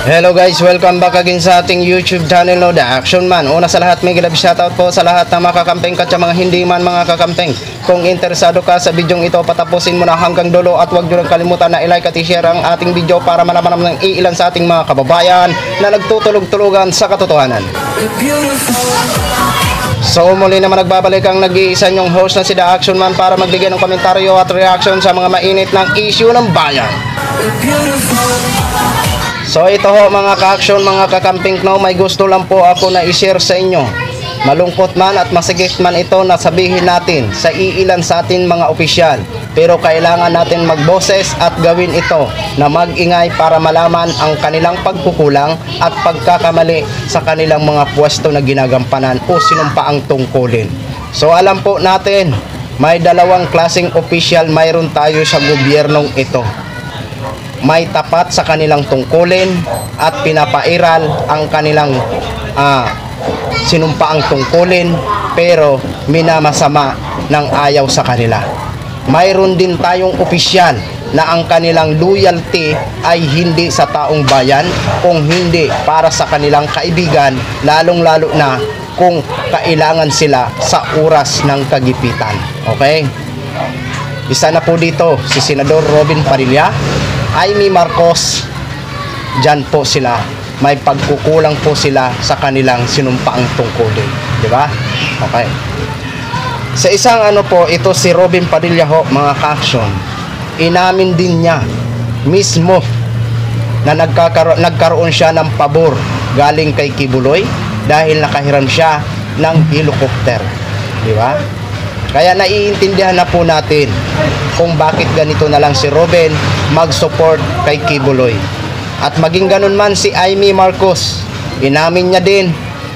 Hello guys, welcome back again sa ating YouTube channel, no, The Action Man. Una sa lahat, may gilab shoutout po sa lahat ng mga kakampeng at sa mga hindi man mga kakampeng. Kung interesado ka sa bidyong ito, patapusin mo na hanggang dulo at huwag nyo lang kalimutan na i-like at i-share ang ating video para malaman naman ng iilan sa ating mga kababayan na nagtutulog-tulugan sa katotohanan. So muli naman nagbabalik ang nag-iisa nyong host na si The Action Man para magbigay ng komentaryo at reaction sa mga mainit ng issue ng bayan. So ito ho mga ka-action, mga kakamping, no, may gusto lang po ako na i-share sa inyo. Malungkot man at masigit man ito na sabihin natin sa iilan sa atin mga opisyal. Pero kailangan natin magboses at gawin ito na mag-ingay para malaman ang kanilang pagkukulang at pagkakamali sa kanilang mga pwesto na ginagampanan o sinumpaang tungkulin. So alam po natin, may dalawang klaseng opisyal mayroon tayo sa gobyernong ito. May tapat sa kanilang tungkulin at pinapairal ang kanilang sinumpaang tungkulin pero minamasama ng ayaw sa kanila. Mayroon din tayong opisyal na ang kanilang loyalty ay hindi sa taong bayan kung hindi para sa kanilang kaibigan, lalong-lalo na kung kailangan sila sa oras ng kagipitan. Okay? Isa na po dito si Senador Robin Padilla, Amy Marcos. Diyan po sila, may pagkukulang po sila sa kanilang sinumpaang tungkulin, di ba? Okay. Sa isang ito si Robin Padilla ho, mga ka-action, inamin din niya mismo na nagkaroon siya ng pabor galing kay Kibuloy dahil nakahiram siya ng helicopter, di ba? Kaya naiintindihan na po natin kung bakit ganito na lang si Robin mag-support kay Kibuloy. At maging ganun man si Amy Marcos, inamin niya din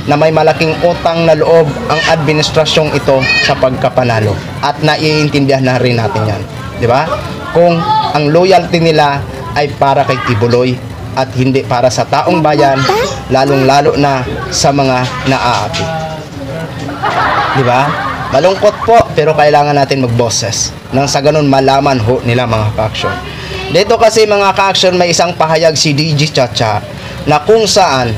na may malaking utang na loob ang administrasyong ito sa pagkapanalo. At naiintindihan na rin natin yan. Di ba? Kung ang loyalty nila ay para kay Kibuloy at hindi para sa taong bayan, lalong-lalo na sa mga naaapi. Di ba? Malungkot po, pero kailangan natin magboses nang sa ganun malaman ho nila mga ka-action. Dito kasi mga ka-action, may isang pahayag si DJ Chacha na kung saan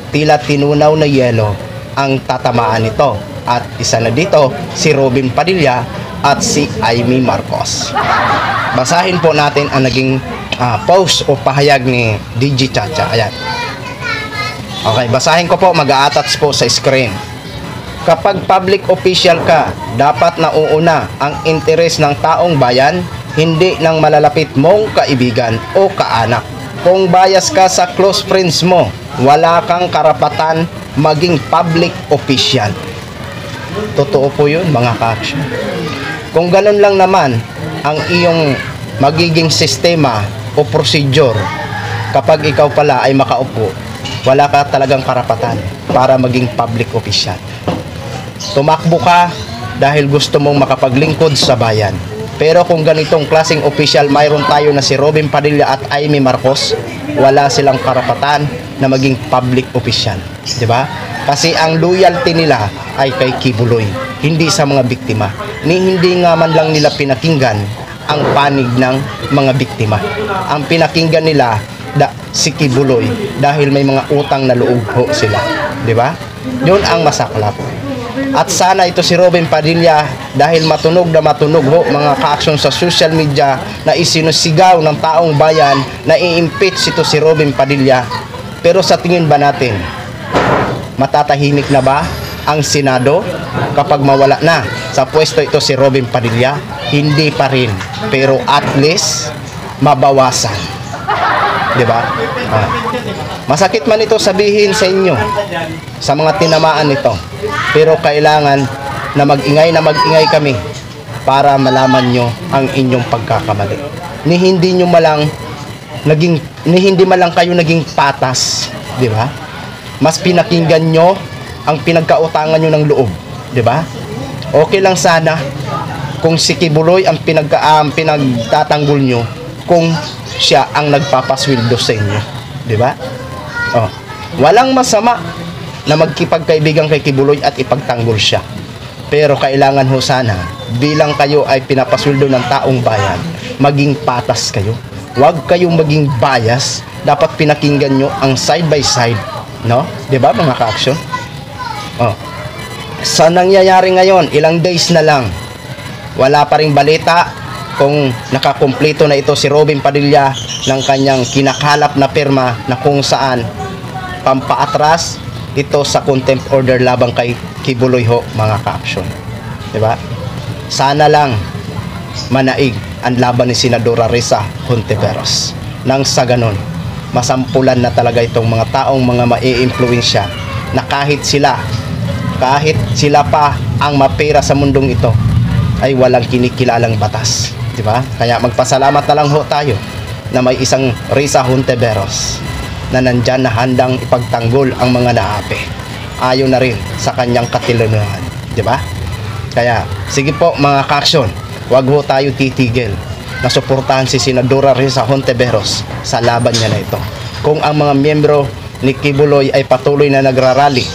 tila tinunaw na yelo ang tatamaan nito. At isa na dito si Robin Padilla at si Amy Marcos. Basahin po natin ang naging post o pahayag ni DJ Chacha. Ayan. Okay, basahin ko po, mag-a-attach po sa screen. Kapag public official ka, dapat nauuna ang interes ng taong bayan, hindi ng malalapit mong kaibigan o kaanak. Kung bias ka sa close friends mo, wala kang karapatan maging public official. Totoo po yun mga ka-action. Kung ganun lang naman ang iyong magiging sistema o procedure, kapag ikaw pala ay makaupo, wala ka talagang karapatan para maging public official. Tumakbo ka dahil gusto mong makapaglingkod sa bayan. Pero kung ganitong klaseng official mayroon tayo na si Robin Padilla at Amy Marcos, wala silang karapatan na maging public official, di ba? Kasi ang loyalty nila ay kay Kibuloy, hindi sa mga biktima. Hindi nga man lang nila pinakinggan ang panig ng mga biktima. Ang pinakinggan nila si Kibuloy dahil may mga utang na loob ho sila, di ba? Yun ang masaklap. At sana ito si Robin Padilla, dahil matunog na matunog ho mga ka-action sa social media na isinusigaw ng taong bayan na i-impeach ito si Robin Padilla. Pero sa tingin ba natin, matatahimik na ba ang Senado kapag mawala na sa pwesto ito si Robin Padilla? Hindi pa rin, pero at least mabawasan, di ba? Masakit man ito sabihin sa inyo, sa mga tinamaan nito, pero kailangan na mag-ingay kami para malaman nyo ang inyong pagkakamali. Hindi malang kayo naging patas, di ba? Mas pinakinggan nyo ang pinagkautangan nyo ng loob, di ba? Okay lang sana kung si Kibuloy ang pinagtatanggol nyo, kung siya ang nagpapasweldo sa inyo, di ba? Walang masama na magkipagkaibigan kay Kibuloy at ipagtanggol siya. Pero kailangan ho sana, bilang kayo ay pinapasweldo ng taong bayan, maging patas kayo. Huwag kayong maging bias. Dapat pinakinggan nyo ang side by side, no? 'Di ba mga ka-action? Oh. Sa nangyayari ngayon, ilang days na lang, wala pa ring balita kung nakakumpleto na ito si Robin Padilla ng kanyang kinakalap na pirma na kung saan pampaatras ito sa contempt order labang kay Kibuloy ho, mga ka-action. Diba? Sana lang manaig ang laban ni Senadora Risa Hontiveros. Nang sa ganon, masampulan na talaga itong mga taong mga mai-impluwensya na kahit sila pa ang mapera sa mundong ito, ay walang kinikilalang batas, di ba? Kaya magpasalamat na lang ho tayo na may isang Risa Hontiveros na nandyan na handang ipagtanggol ang mga naapi. Ayon na rin sa kanyang katinuan, di ba? Kaya sige po mga ka-action, wag ho tayo titigil na suportahan si Senadora Risa Hontiveros sa laban niya na ito. Kung ang mga miyembro ni Kibuloy ay patuloy na nagrarally,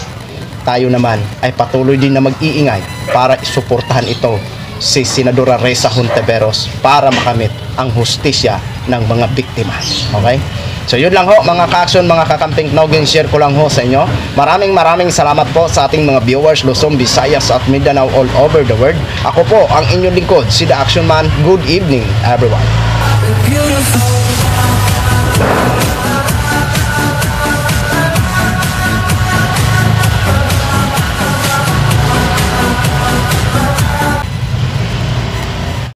tayo naman ay patuloy din na mag-iingay para isuportahan ito si Senadora Risa Hontiveros para makamit ang hustisya ng mga biktima. Okay? So yun lang ho mga ka-action, mga kakamping Nogin, share ko lang ho sa inyo. Maraming salamat po sa ating mga viewers Luzon, Visayas at Mindanao all over the world. Ako po ang inyong lingkod, si The Action Man. Good evening everyone. Beautiful.